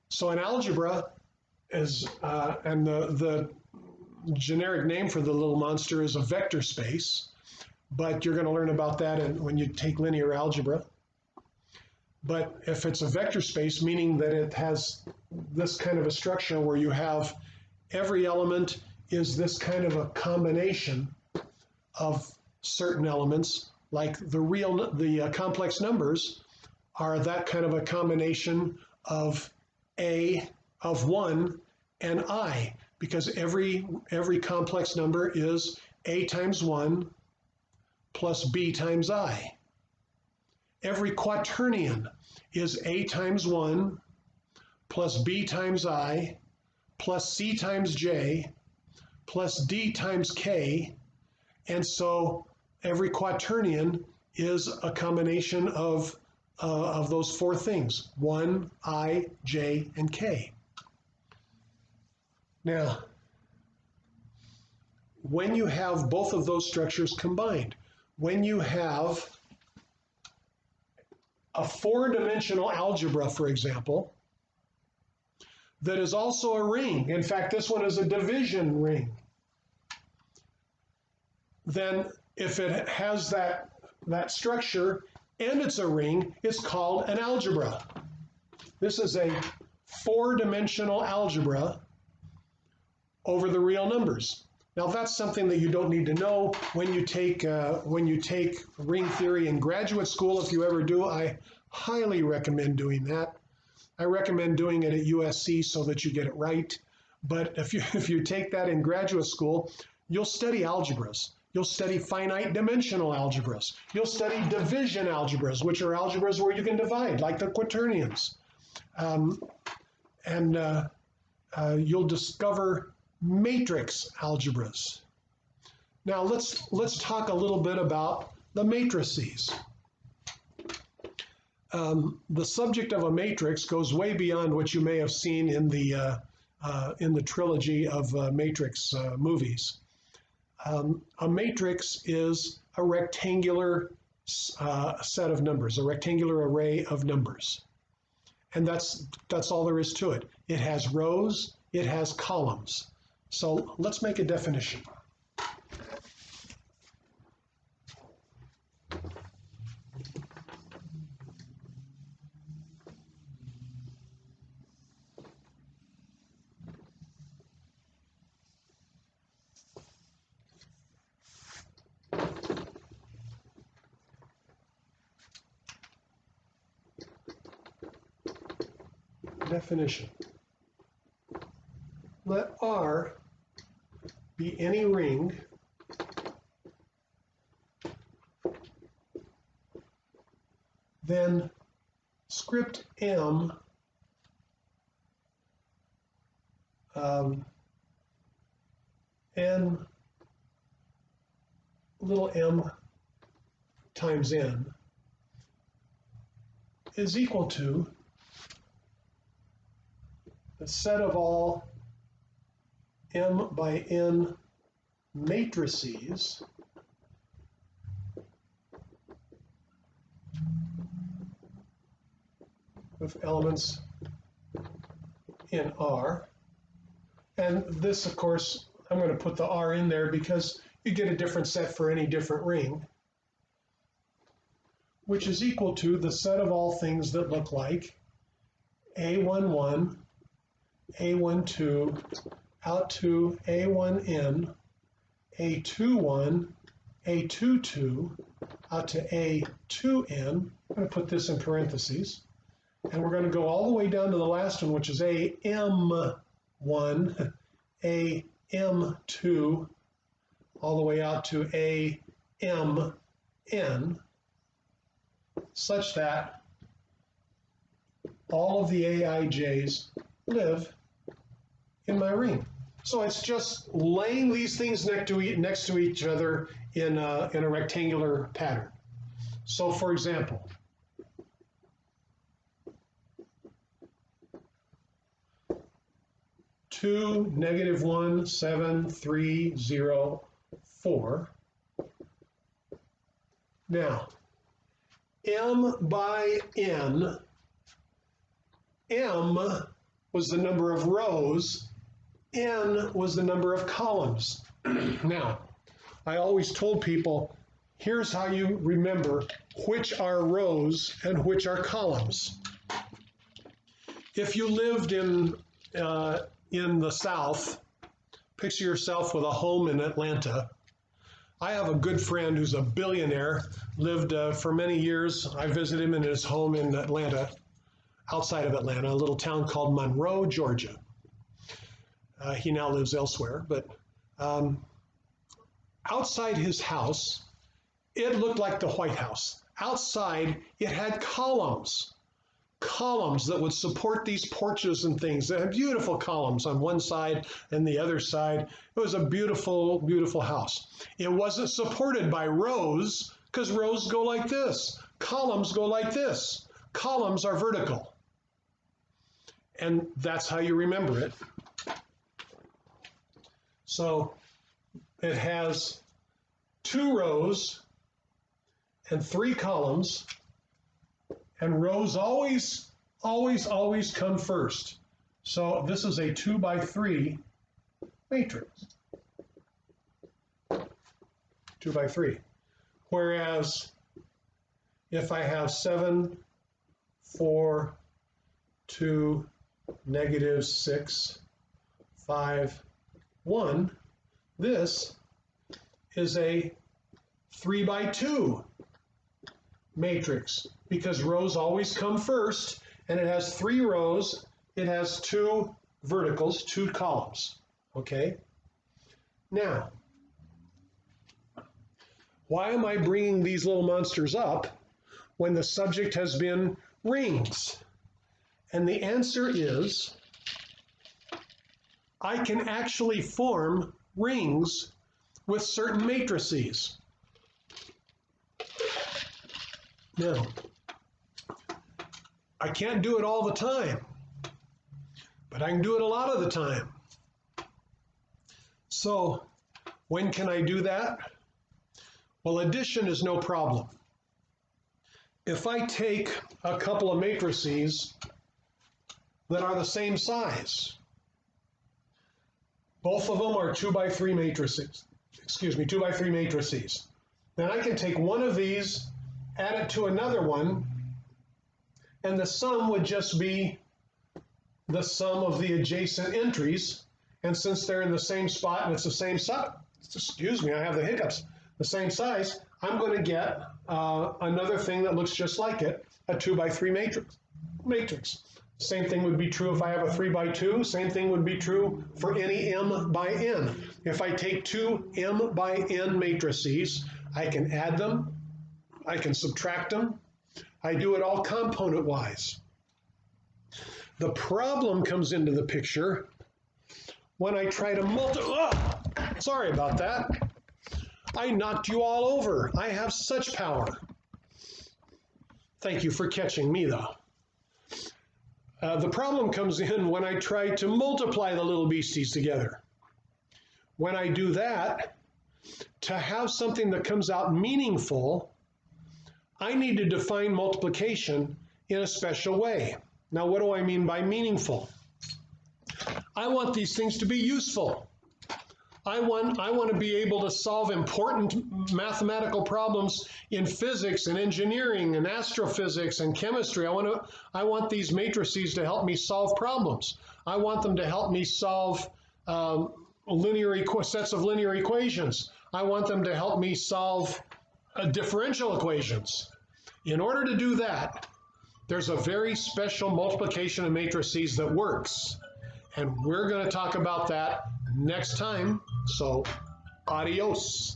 So an algebra is, and the generic name for the little monster is a vector space, but you're going to learn about that when you take linear algebra. But if it's a vector space, meaning that it has this kind of a structure where you have every element is this kind of a combination of certain elements, like the complex numbers are that kind of a combination of of 1 and I, because every complex number is A times 1 plus B times I. Every quaternion is A times 1 plus B times I plus C times J plus D times K, and so every quaternion is a combination of those four things: 1, I, J, and K. Now, when you have both of those structures combined, when you have a four-dimensional algebra, for example, that is also a ring, in fact, this one is a division ring, then if it has that structure and it's a ring, it's called an algebra. This is a four-dimensional algebra over the real numbers. Now that's something that you don't need to know when you take ring theory in graduate school. If you ever do, I highly recommend doing that. I recommend doing it at USC so that you get it right. But if you take that in graduate school, you'll study algebras. You'll study finite dimensional algebras. You'll study division algebras, which are algebras where you can divide, like the quaternions. You'll discover matrix algebras. Now let's talk a little bit about the matrices. The subject of a matrix goes way beyond what you may have seen in the trilogy of Matrix movies. A matrix is a rectangular set of numbers, a rectangular array of numbers. And that's all there is to it. It has rows, it has columns. So let's make a definition. Definition. Let R be any ring then script M n little m times n is equal to the set of all m by n matrices with elements in R. And this, of course, I'm going to put the R in there because you get a different set for any different ring, which is equal to the set of all things that look like A11, A12, out to A1n, A21, A22, out to A2n. I'm going to put this in parentheses. And we're going to go all the way down to the last one, which is AM1, AM2, all the way out to AMN, such that all of the AIJs live in my ring. So it's just laying these things next to each other in a rectangular pattern. So for example, 2, -1, 7, 3, 0, 4. Now, m by n, m was the number of rows, n was the number of columns. Now, I always told people, here's how you remember which are rows and which are columns. If you lived in the South, picture yourself with a home in Atlanta. I have a good friend who's a billionaire, lived for many years. I visited him in his home in Atlanta, outside of Atlanta, a little town called Monroe, Georgia. He now lives elsewhere, but outside his house, it looked like the White House. Outside, it had columns that would support these porches and things. They had beautiful columns on one side and the other side. It was a beautiful, beautiful house. It wasn't supported by rows because rows go like this. Columns go like this. Columns are vertical. And that's how you remember it. So it has 2 rows and 3 columns, And rows always come first. So this is a 2 by 3 matrix. 2 by 3. Whereas if I have 7, 4, 2, negative 6, 5, 1, this is a 3 by 2 matrix because rows always come first, and it has 3 rows. It has 2 verticals, 2 columns. Okay? Now, why am I bringing these little monsters up when the subject has been rings? And the answer is, I can actually form rings with certain matrices. Now, I can't do it all the time, but I can do it a lot of the time. So, when can I do that? Well, addition is no problem. If I take a couple of matrices that are the same size, both of them are 2 by 3 matrices, 2 by 3 matrices. Then I can take one of these, add it to another one, and the sum would just be the sum of the adjacent entries. And since they're in the same spot and it's the same size, I have the hiccups, the same size, I'm going to get another thing that looks just like it, a 2 by 3 matrix. Same thing would be true if I have a 3 by 2. Same thing would be true for any m by n. If I take 2 m by n matrices, I can add them, I can subtract them. I do it all component-wise. The problem comes into the picture when I try to sorry about that. I knocked you all over. I have such power. Thank you for catching me, though. The problem comes in when I try to multiply the little beasties together. When I do that, to have something that comes out meaningful, I need to define multiplication in a special way. Now, what do I mean by meaningful? I want these things to be useful. I want to be able to solve important mathematical problems in physics and engineering and astrophysics and chemistry. I want these matrices to help me solve problems. I want them to help me solve sets of linear equations. I want them to help me solve differential equations. In order to do that, there's a very special multiplication of matrices that works. And we're going to talk about that next time. So, adios.